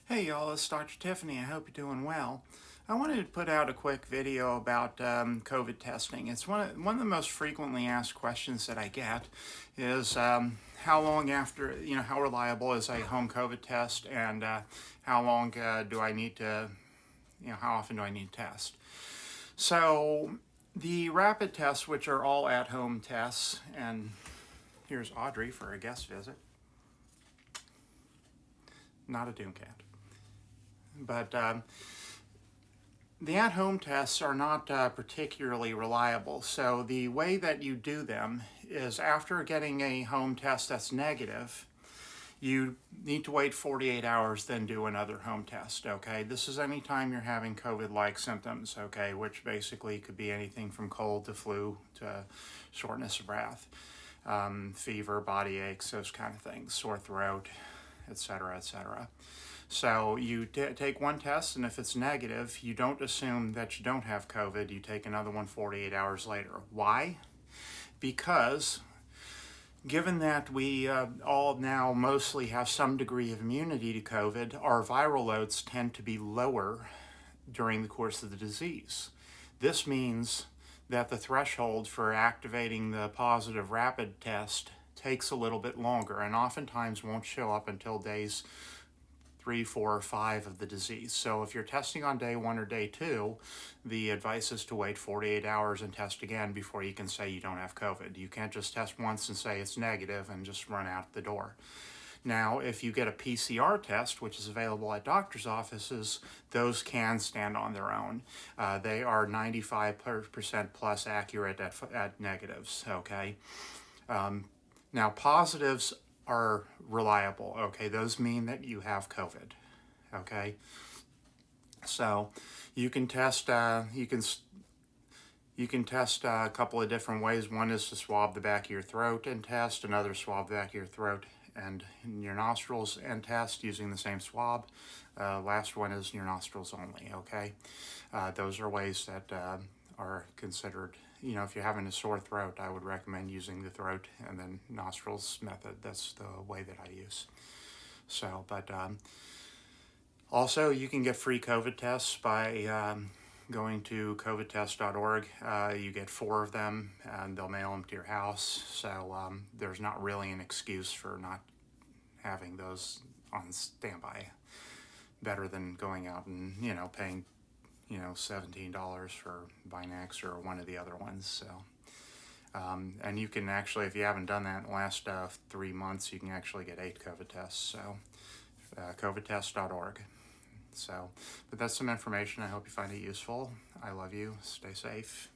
Hey y'all, it's Dr. Tiffany. I hope you're doing well. I wanted to put out a quick video about COVID testing. It's one of the most frequently asked questions that I get is how long after, how reliable is a home COVID test, and how long do I need to, how often do I need to test? So the rapid tests, which are all at-home tests, and here's Audrey for a guest visit. Not a Doomcat. But the at-home tests are not particularly reliable. So the way that you do them is after getting a home test that's negative, you need to wait 48 hours, then do another home test, okay? This is anytime you're having COVID-like symptoms, okay, which basically could be anything from cold to flu to shortness of breath, fever, body aches, those kind of things, sore throat, etc., etc. So you take one test, and if it's negative, you don't assume that you don't have COVID. You take another one 48 hours later. Why? Because given that we all now mostly have some degree of immunity to COVID, our viral loads tend to be lower during the course of the disease. This means that the threshold for activating the positive rapid test takes a little bit longer and oftentimes won't show up until days 3, 4, or 5 of the disease. So if you're testing on day 1 or day 2, the advice is to wait 48 hours and test again before you can say you don't have COVID. You can't just test once and say it's negative and just run out the door. Now, if you get a PCR test, which is available at doctor's offices, those can stand on their own. They are 95% plus accurate at negatives, okay? Now, positives are reliable, okay? Those mean that you have COVID, okay? So you can test, you can test a couple of different ways. One is to swab the back of your throat and test, another swab the back of your throat and in your nostrils and test using the same swab. Last one is your nostrils only, okay? Those are ways that are considered, if you're having a sore throat, I would recommend using the throat and then nostrils method. That's the way that I use. So, but also you can get free COVID tests by going to covidtest.org. You get 4 of them and they'll mail them to your house. So there's not really an excuse for not having those on standby. Better than going out and, paying, $17 for Binax or one of the other ones. So, and you can actually, if you haven't done that in the last 3 months, you can actually get 8 COVID tests. So, covidtest.org. So, but that's some information. I hope you find it useful. I love you. Stay safe.